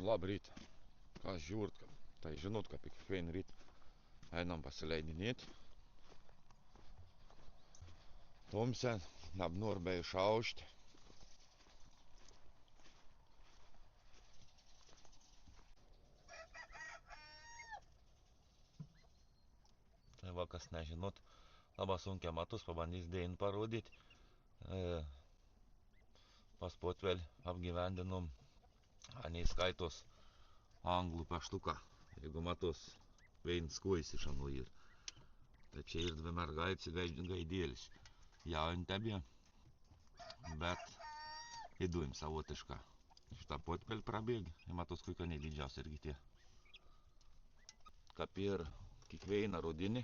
Labrīt, kas žiūrt, tai žinot, ka pie kiekvienu rīt einam pasileidinīt. Tumse, nab norbēju šaušti. Tai va, kas nežinot, labā sunkia matus pabandys dienu parodīt. Paspot vēl apgyvendinom, anī skaitos anglu paštuka, jeigu matos viens skojas išanu ir. Tai čia ir vienmēr gaidielis. Jāņu tebie, bet idujam savotiškā. Šitā potpeļ prabiegi, ja matos, kuika nedīdžās irgi tie. Kā ir kiekviena rudini,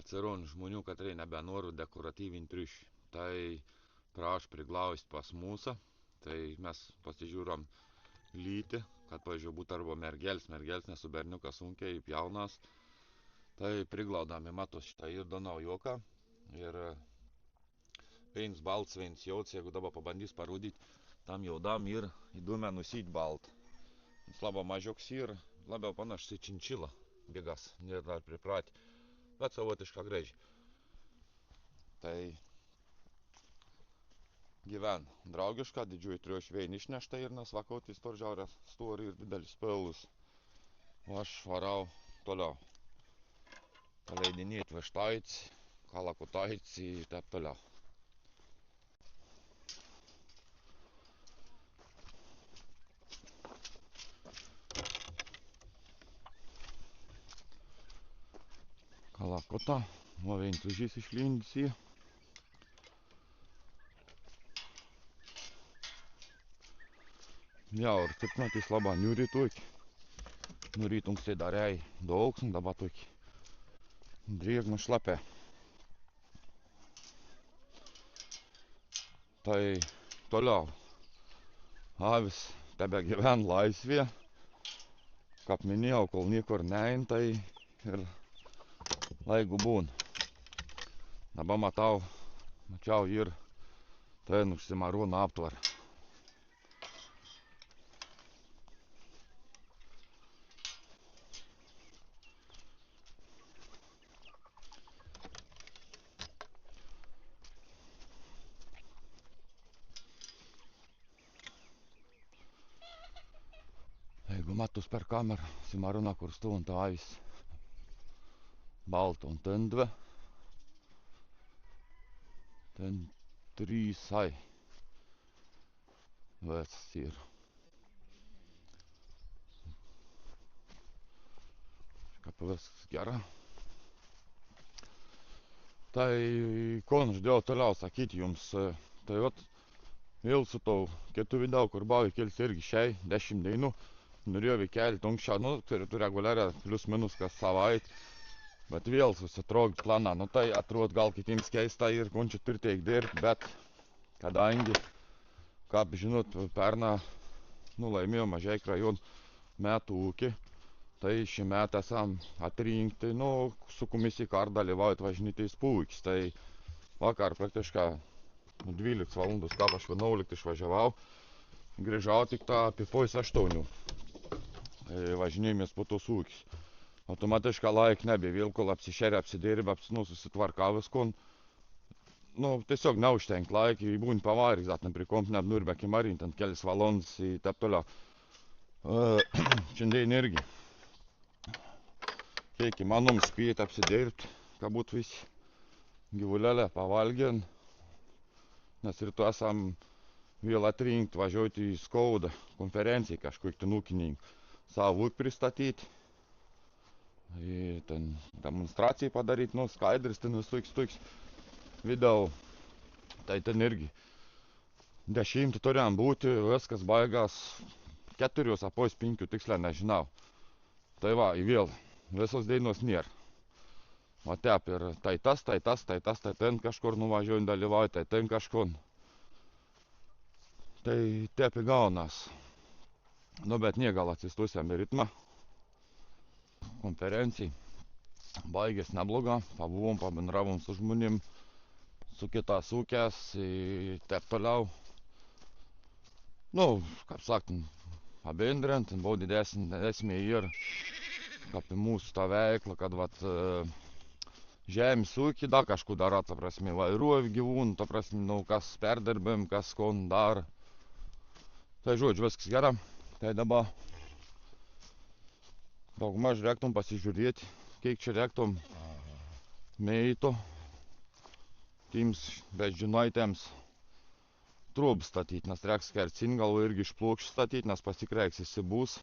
atceronu žmonių, kad reikia nebenoru dekoratyvinį triušį. Tai praš priglaust pas mūsą, tai mes pasižiūrom lyti, kad, pavyzdžiui, būtų arba mergelis, nes su berniukas sunkiai jaunas. Tai priglaudami matos šitą ir donau joką. Ir viens balts, viens jauts, jeigu dabar pabandys parodīt, tam jaudam ir įdūmė nusīt balt. Jis labiau mažioks ir labiau panašs į činčilą bėgas, nėra dar pripratę, bet savotišką gražiai. Tai gyven draugiška, didžiųjų triušių vien išnešta ir nes vakautis toržiaurės stori ir didelis pelus. O aš varau toliau. Paleidinėt vištaic, kalakutaic ir taip toliau. Kalakota, o viens užys išlindys į. Jā, ar cipnātīs labā ņurīt toki. Nu rītungs te darēja dolgs un dabā toki driegma šlapē. Tai toliau avis tebe gyven laisvė. Kaip minėjau, kol niekur nein, tai ir laiku būn. Dabar mačiau ir ten užsimarūna aptvarą. Jeigu matus per kamerą, simarūna, kur stūn tā avis balta un tendve. Ten 3 sai vecas ir. Kaip viskas gera. Tai ko nuždėjau toliau sakyti jums, tai vat vėl su tau kitų video, kur buvo įkelti irgi šiai 10 dainų. Norėjau įkelti anksčiau, nu, turiu reguliarią plius minus kas savaitę. Bet vėl susitraukt planą, nu tai atrodo gal kitiems keista ir končiu turi teik dirbt, bet kadangi, kaip žinot, pernai laimėjo Mažeikių rajono metų ūkį, tai šį metą esam atrinkti, nu, su komisija kar dalyvaujat važinėtis pūkis. Tai vakar praktiškai 12 valandos, kaip aš 11 išvažiavau, grįžau tik tą apie 8:30 važinėjomės po tos ūkis. Automatiškai laik nebė, vėl kol apsišerė, apsidirbė, susitvarkavęs, kon, nu, tiesiog neužtenk laik, būn pavarys, atne prikomp neapnurbėkim arint ant kelis valandas ir taip toliau. Šiandien irgi. Kiek įmanom spėt apsidirbt, kad būtų visi gyvulėlė pavalgėn, nes rytoj esam vėl atrinkt važiuoti į Skaudą konferenciją kažkokį ten ūkininkų savo ūkį pristatyti. Ir ten demonstraciją padaryti, nu, skaidris ten visoks video. Tai ten irgi 10 turėjom būti, viskas baigas 4,5 tiksliai nežinau. Tai va, į vėl, visos dainos nėra. O tep ir tai tas, tai ten kažkur nuvažiuojant dalyvauja, tai ten kažkur. Tai tep įgaunas. Nu, bet nie gal atsistusėm į ritmą. Konferencijai baigės nebloga, pabuvom, pabendravom su žmonėm, su kitas ūkės ir taip toliau. Nu, kaip sakant, pabendrint, buvo didesnė esmė ir apie mūsų tą veiklą, kad vat žemės ūkį dar kažkur daro, ta prasme, vairuoja gyvūnų, ta prasme, nu, kas perdarbėm, kas ko dar. Tai žodžiu, viskas gera. Tai dabar daugmaž reiktum pasižiūrėti, kiek čia reiktum meito tiems beždžionaitėms trūbų statyti, nes reiks kercin galvo irgi išplokščių statyti, nes pasikreiks įsibūs.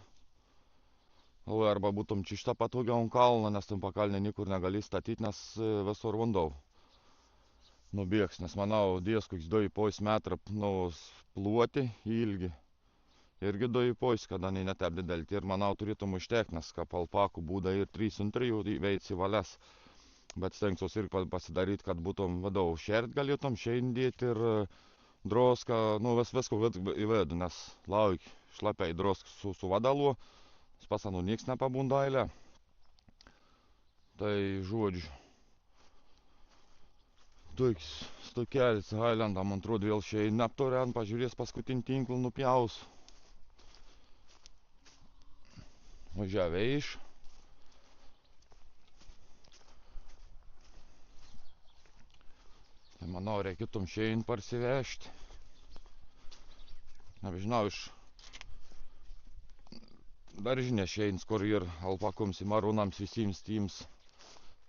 Arba būtum čišta patogiau ant kalno, nes tam pakalnė niekur negali statyti, nes visur vandau nubėgs. Nes manau, dės koks 2,5 metrą pluoti ilgi. Irgi 2,5, kada netep didelti. Ir manau, turėtum užtekti, nes kapalpakų būda ir 3,3 veici valias. Bet stengsiuos irgi pasidaryti, kad būtum vadau šert galėtum, šeindėti ir droską, nu visko įvedu, nes lauk šlapiai droską su vadalu. Pasanu nieks nepabunda eilė. Tai žodžiu. Toks stokelis Highlander, man atrodo, vėl šeina aptorian, pažiūrės paskutinį tinklą nupjaus. Važiavę iš. Tai manau, reikėtum šein parsivežti. Nežinau, iš daržinė šeins, kur ir alpakoms, marūnams, visiems tiems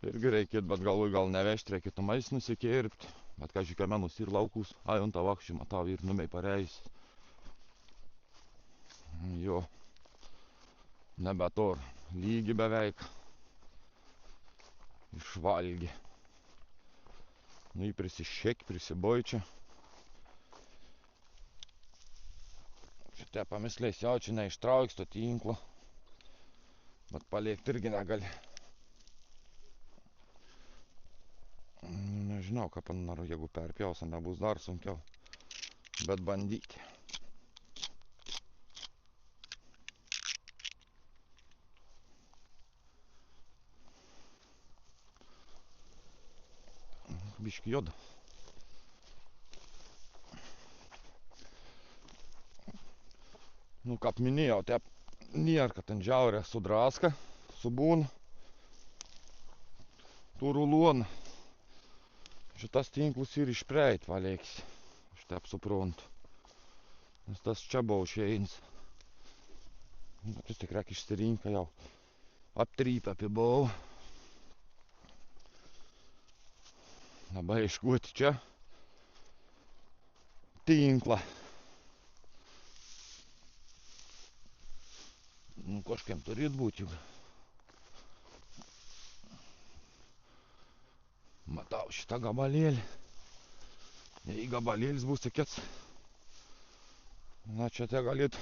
irgi reikėtų, bet galvoju, gal nevežti, reikėtų mais nusikirpti. Bet ką žikemenus ir laukus, ant tą vakščių matau ir numiai pareis. Jo, nebe to, lygi beveik išvalgi. Nu, jį prisišėk, prisibojčia. Šitie pamisliais jau čia neištrauks to tinklo, bet paliekti irgi negali. Nežinau, ką panaru, jeigu perpjausia, nebus dar sunkiau, bet bandyti. Biški juoda. Nu, kaip minėjau, tep nėra, kad ten žiaurė sudraska, subūna, tų rulonų. Šitas tinklus ir išpreit valėks, aš tep suprantu, nes tas čia buvo šeins. Vis tik reik išsirinka jau, aptrypę apibau. Labai iškuoti čia tinklą. Nu, kažkiem turėt būti juk. Matau šitą gabalėlį. Jei gabalėlis bus tikėts, na čia te galėtų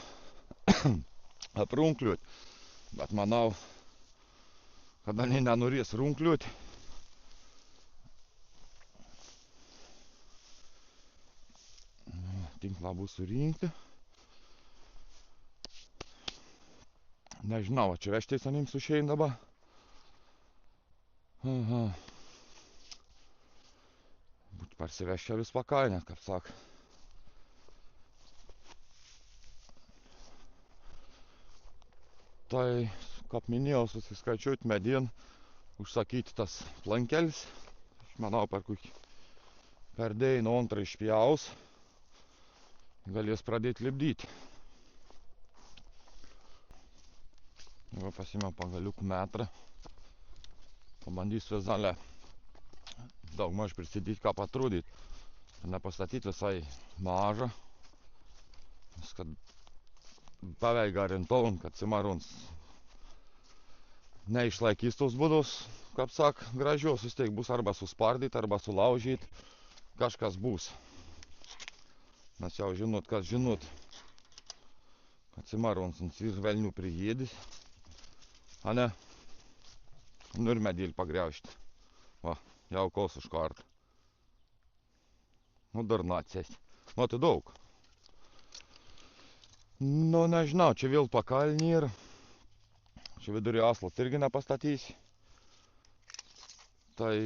aprunkliuoti. Bet manau, kada nenorės runkliuoti, tinklą bus surinkti. Nežinau, čia vežtais anim sušein dabar. Būt parsiveščia vis pakalnę, kaip sak. Tai, kaip minėjau, susiskaičiuoti medien, užsakyti tas plankelis. Aš manau, per dėjų antrą išpjaus, galės pradėti lipdyti. Pasimėm pagaliukų metrą. Pabandysiu zalę daugmaž prisidėti, ką patrūdyti. Nepastatyti visai mažą. Nes kad beveik garintaun, kad cimarūns neišlaikys tos būdos, kaip sak, gražios. Vis tiek bus arba suspardyti, arba sulaužyti. Kažkas bus. Nes jau žinot, kas žinot. Kad cimarūns ir velnių priėdys. A ne? Nu ir medėlį pagriaužti. Va, jau kos už kartą. Nu dar nacės. Nu tai daug. Nu nežinau, čia vėl pakalnį ir čia vidurį aslat irgi nepastatysi. Tai,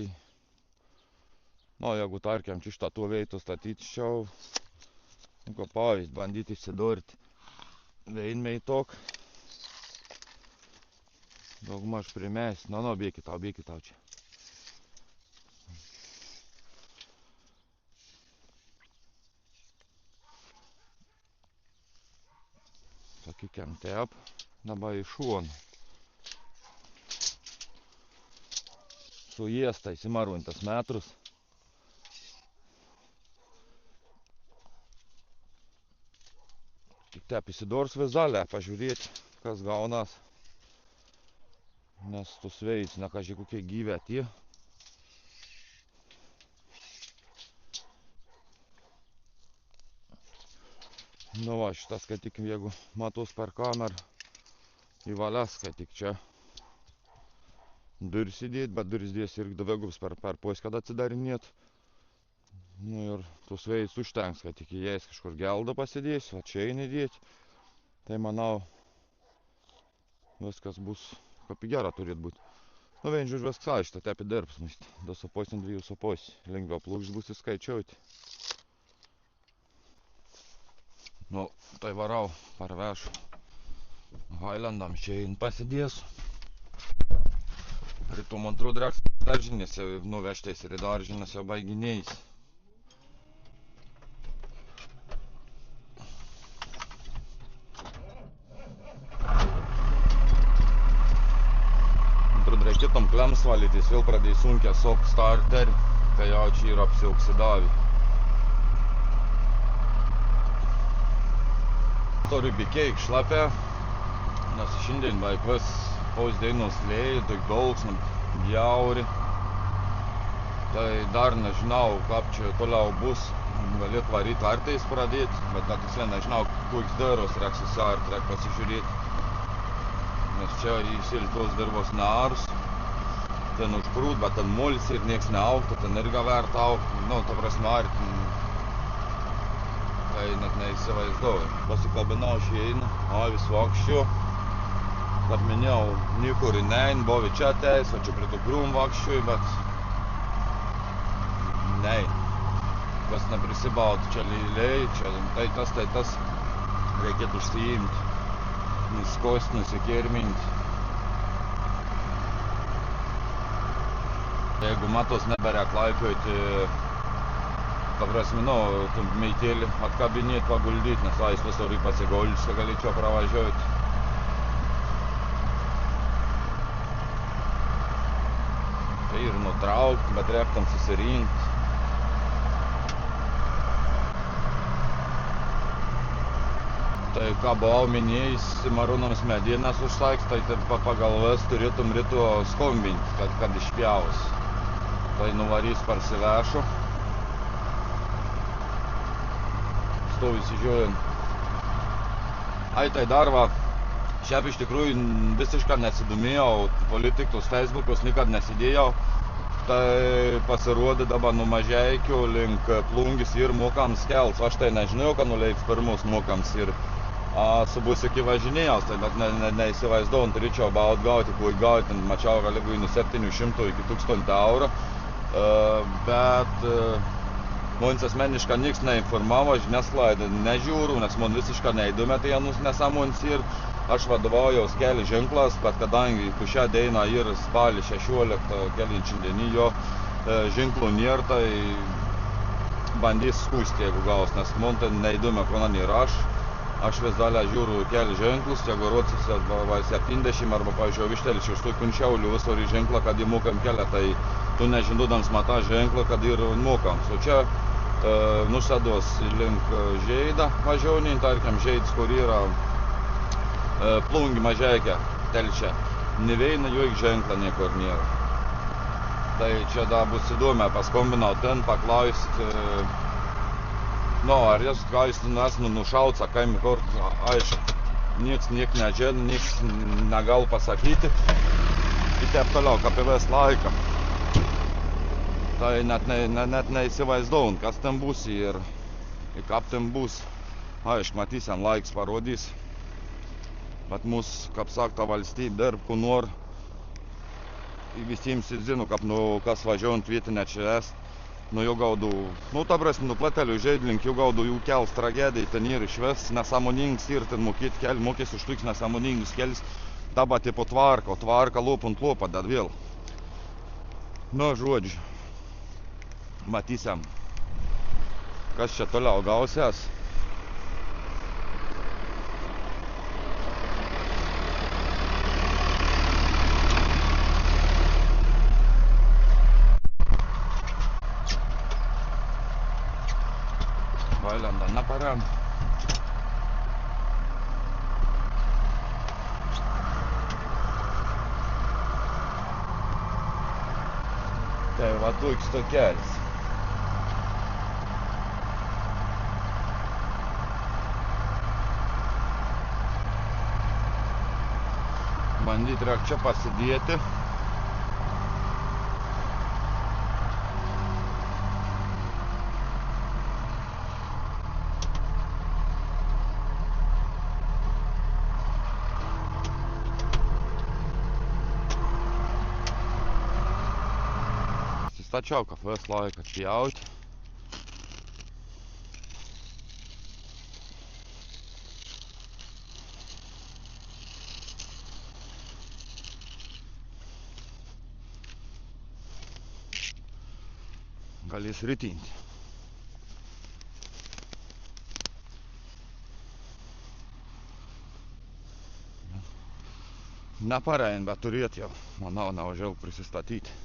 nu jeigu tarkiam, čia šitą tuo veitų statyti šiau, nu ko pavyzdį bandyti įsidurti. Veinmei tok. Daugmaž primės. Bėkit tau čia. Sakykiam, taip. Dabar į šoną. Su jiesta įsimarvintas metrus. Tik tep įsidors vizalę, pažiūrėti, kas gaunas. Nes tu sveic, nekažiai kokie gyvė tie. Nu va, šitas, kai tik, jeigu matos per kamerą, įvalės, kai tik čia duris įdėt, bet duris dės irgi davėgus per pois, kad atsidarinėt. Nu ir tu sveic užtenks, kai tik įeis kažkur geldą pasidės, va čia eini dėt. Tai manau, viskas bus kaip gera turėt būt. Nu vien žiūrės viskas aišta, tepi dirbs, nu 2,5 2,5. Lengviau plūkš bus įskaičiuoti. Nu, tai varau, parvešu. Highlandam čia eini pasidėsiu. Rytų man atrodo dreks daržinės jau nuvežtais ir į daržinės jau baiginiais. Atrodo reikia tam klems valytis, vėl pradėjai sunkia sok starterį, kai jau čia yra apsioksidavę. Turiu bikiai šlapę, nes šiandien beveik vis pausdienos lėjai, daug daug, bjauri. Tai dar nežinau, kaip čia toliau bus. Galėt varyt artais pradėti, bet dar tiksliai nežinau, koks daros reiks įsiart, reiks pasižiūrėti. Nes čia įsiltos dirbos nears. Ten užprūt, bet ten molis ir nieks neaugtų, ten irgi verta augti. Nu, ta prasme, arti. Tai net neįsivaizduoju. Pasikalbinau šeina, avis vakščiu. Kaip minėjau, niekur nein, buvo čia ateis, o čia prie tų krūm vakščiui, bet nein. Kas neprisibautų čia lyliai, čia tai tas reikėtų užsiimti. Nuskost, nusikirminti. Jeigu matos nebereik laikioti, ta prasme, tu meitėlį atkabinėti, paguldyti, nes ais visur į pasigoldžius, kad galėčiau pravažiuoti. Tai ir nutraukti, bet reik tam susirinkti. Tai ką buvau minėjęs, marūnams medienas užsaiks, tai pagal vis turėtum rytų skombinti, kad išpjaus. Tai nuvarys parsivešu. Stovisi žiūrint. Ai, tai dar va, šiaip iš tikrųjų visiškai nesidomėjau politikos Facebookus, nikad nesidėjau. Tai pasirodė dabar nuo Mažeikių link Plungės ir Mokams kels. Aš tai nežinau, kad nuleiks pirmus Mokams ir su busiu važinėjęs, tai bet neįsivaizduoju, turėčiau gauti, kur gauti, mačiau galėgui nuo 700 iki 1000 eurų. Bet man asmeniškai niks neinformavo, žiniasklaidą nežiūriu, nes man visiškai neįdomi tai nesąmonės ir aš vadovaujaus keli ženklas, bet kadangi šią dieną ir spalį 16 kelinčių dienį jo ženklų nėra, tai bandys skūsti, jeigu gaus, nes man tai neįdomi, konan ir aš vis dalę žiūriu keli ženklus, jeigu rodsis 70 arba, pavyzdžiui, vištelis iš tų kunčiaulių visur į ženklą, kad jį mokam kelią, tai tu nežinodams matą ženklą, kad ir mokams. O čia nusėdos link Žeidą važiuonį, tarkim, Žeidas, kur yra Plungė Mažeikia telčia. Neveina jų ženklą niekur nėra. Tai čia dar bus įdomi, paskombinau ten, paklausti. Ar jas esmu nušauts, kaimi kur, aišku, nieks nežino, nieks negal pasakyti. Ir taip toliau, kaip įves laiką. Tai net neįsivaizduoju, kas ten bus ir kaip ten bus. Aišku, matysim, laiks parodys. Bet mūsų, kaip sakta, valstybė dirb, kur nori. Visiems žino, kas važiuojant vietinę čia esi. Nu jau gaudau, ta prasme, platelių žaidlink, jau gaudau jų kels tragedijai, ten ir išves, nesąmoningas ir ten mokės už toks nesąmoningus kels, dabar tipo tvarka lopant lopą, dar vėl. Nu, žodžiu, matysim, kas čia toliau gausias. Vailanda naparan. Tai va toks tokelis. Bandyti reikia čia pasidėti. Stačiau kafės laiką atpjauti. Galės rytinti. Neparein, bet turėt jau, manau, nevažiau prisistatyti.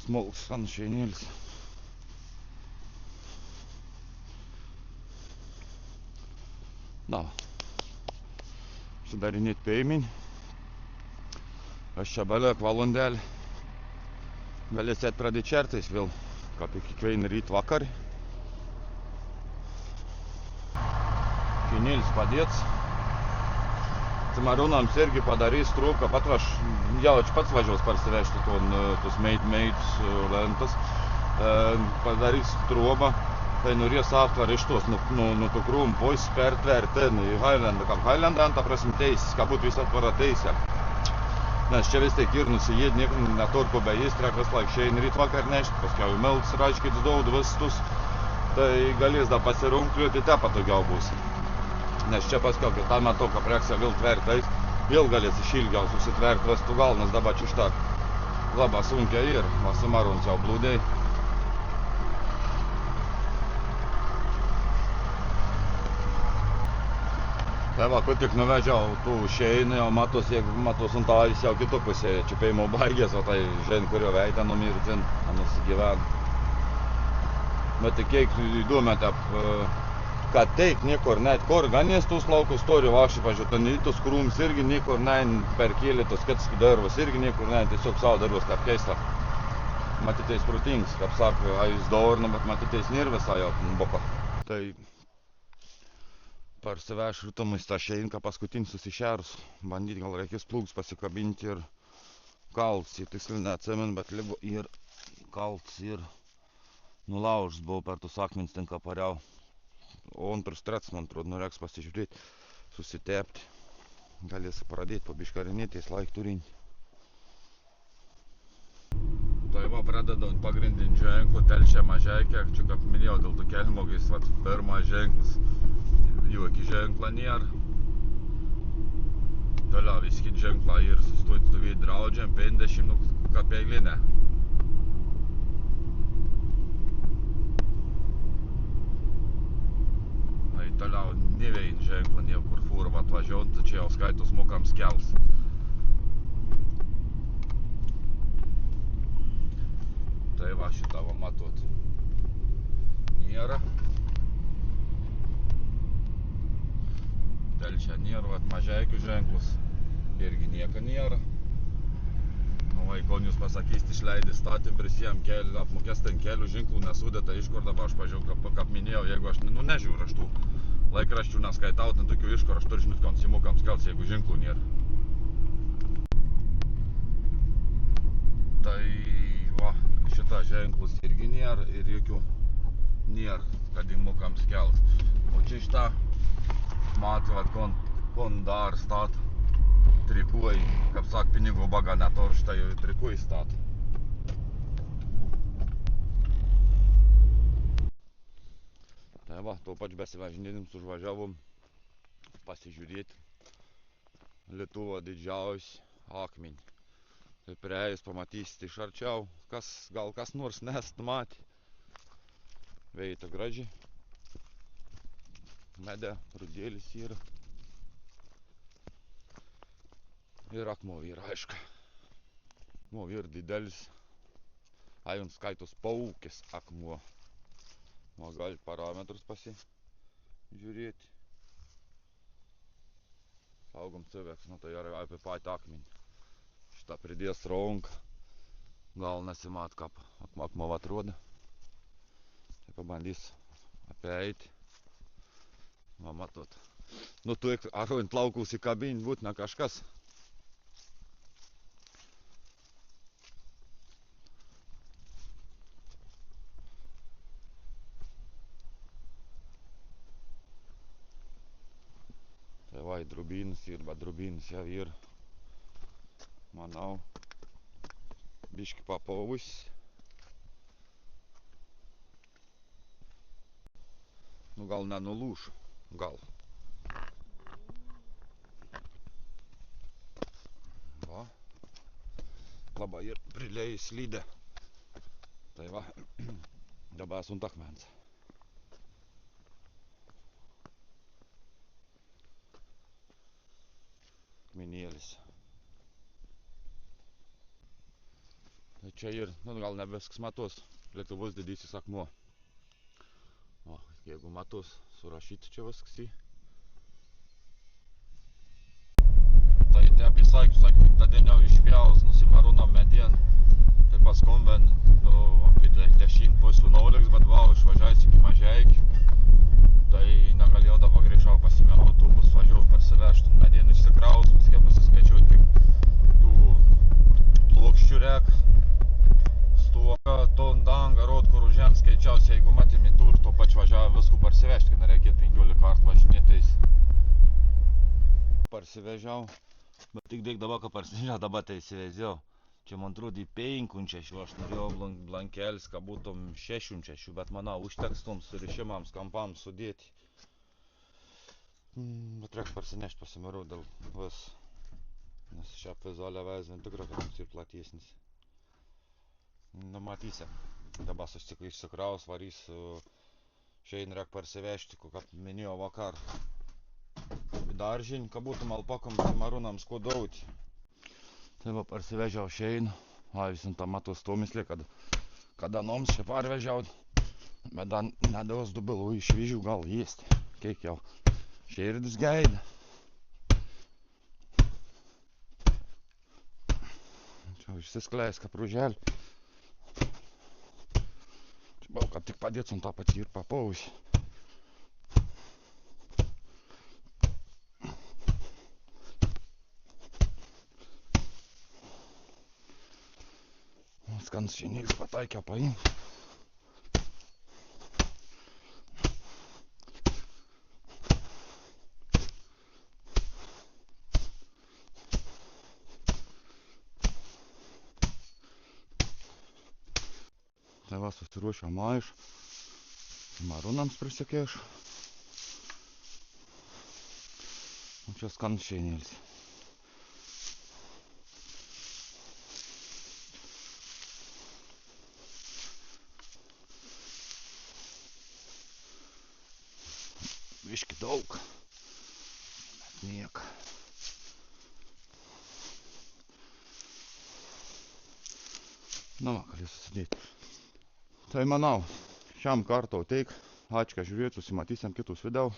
Smulks ant šeinėlis. Na, sudarinėt peiminį. Aš čia baliok valandelį. Galėsit pradėti čertais vėl, kaip kiekvieną ryt vakarį. Šeinėlis padėts. Cimarūnams irgi padarys trūką, jau aš pats važiuos parsivežti tos meidus lentas, padarys trūbą, tai norės aptvar iš tos, nu tų krūmų pois pertverti į Hailandą, kaip Hailandą, ta prasme teisis, kaip būtų visą atvarą teisę. Nes čia vis tiek ir nusijėd, niekam netorko bejies, trek vis laik šein ryt vakar nešti, paskiau melds raiškits daudu vistus, tai galės dar pasirungkliuoti, te patogiau bus. Nes čia paskiau, kai tą metu, kad reikia vėl tvertais, vėl galės iš ilgiau susitverti vestų gal, nes dabar čia šitą labai sunkia ir, Cimarūns jau blūdėjai. Tai va, kur tik nuvežiau tų šeinį, o matos ant avys jau kitų pusėje, čia peimo baigės, o tai žen, kurio veitę numirtin, nusigyven. Bet tik kiek įdomėte, kad teik niekur net, kur ganės tos laukus tori vakščiai, pažiūrėt, tos krūms irgi niekur net perkėlė, tos kitas darbas irgi niekur net, tiesiog savo darbas, kaip keista. Matytais protingas, kaip sako, jis daurna, bet matytais nėr visai jau boko. Tai parsiveš rytomais tą šeinką paskutinį susišerus, bandyti gal reikės plūgs pasikabinti ir kalts, tiksliai neatsimenu, bet lygo ir kalts ir nulaužs buvo per tus akmenis ten kapariau. O antras trets, man atrodo, norėks pasižiūrėti, susitepti. Galės pradėti pabiškarinėtis laik turinti. Tai va, pradedant pagrindinį ženklų, telčia mažeikia, čia kaip minėjau, dėl tų kelmogais, pirmas ženklas, jokį ženklą nėra. Toliau viskit ženklą ir stovėti draudžiam, 50 kapeilinę. Toliau nevein ženklą niekur fūrą atvažiuot, čia jau skaitos mokams kels. Tai va, šitą va matot. Nėra. Telčia nėra, vat mažeikių ženklus. Irgi nieko nėra. Nu, vaikon jūs pasakys, išleidė statym, prisijam kelių, apmokės ten kelių ženklų nesudėta, iš kur dabar aš pažiūrėjau, kaip minėjau, jeigu aš nežiūriu aš tų laikraščių neskaitau, ten tokių iš kur aš turiu žinot, kam simukams kels, jeigu ženklų nėra. Tai va, šitą ženklus irgi nėra ir jokių nėra, kad imukams kels. O čia šitą matau, kon dar stato. trikuoji, kaip sak, pinigų baga netoršta, jau trikuoji statų. Tai va, tuo pačiu besivažinėdams užvažiavom pasižiūrėti Lietuvo didžiausią akmenį. Tai prieėjus pamatysite iš arčiau, gal kas nors nest matė. Veita gražiai. Medė, rudėlis yra. Ir akmuo yra, aišku. Akmuo yra didelis. Jums skaitos paukės akmuo. O gali parametrus pasižiūrėti. Saugom civeks, nu tai yra apie patį akmenį. Šitą pridės ronką. Gal nesimat, kaip akmuo atrodo. Tai pabandys apie eiti. Va, matot. Nu, tu ant laukus įkabinti būtina kažkas. Tai va, drubynus ir, bet drubynus jau ir, manau, biški papavus. Nu, gal nenulūš, gal. Va, labai ir prilėjai slydę. Tai va, dabar sunt akmens. Akmenėlis. Tai čia ir, nu, gal ne viskas matos, Lietuvos didysis akmuo. O, jeigu matos, surašyti čia viskas į. Tai taip sakė, tada išpjaus, nusimarūno medien. Tai paskumbent, nu, apie 10 po 11, bet va, išvažiavęs iki Mažeikių. Tai negalėjau dabar greičiau pasimėti autobus, važiavau parsivežti medienų išsikraus, paskui pasiskaičiau tik tų plokščių rek. Stuoka, ton dangą, rod, kur užėm skaičiausiai, jeigu matėm į tur, to pačiu važiavau viskų parsivežti, kad nereikėtų 15 kartų važinėtais. Parsivežiau, bet tik daig dabar, kad parsivežiau, dabar tai įsiveziau. Čia man atrodo į 5-6, aš norėjau blankelis, kad būtum 6-6, bet manau, užteks toms surišimams, kampams sudėti. Bet reiks parsinešti pasimirau dėl vis, nes šią pizolę vezvien tikrai, kad jums ir platesnis. Nu, matysim, dabar išsikraus, varys, šiandien reik parsivežti, kaip minėjo vakar. Daržinį, kad būtum alpakom marūnams kodauti. Tai va, parsivežiau šiandien, visam tą matos tomislį, kada noms čia parvežiau, bet dar nedaus dubilų išvyžių gal jėsti, kiek jau širdis gaida. Čia išsiskleis kapruželį. Čia bau, kad tik padėt su tą patį ir papausi. Skans šiandien pataikė paimti. Tai va, susiruošiau maišą. Marūnams prisikėš. O čia skans šiandien. Viški daug, bet niek. Nu, va, gali susidėti. Tai manau, šiam kartą teik. Ačiū, kad žiūrėjot, susimatysim kitus video.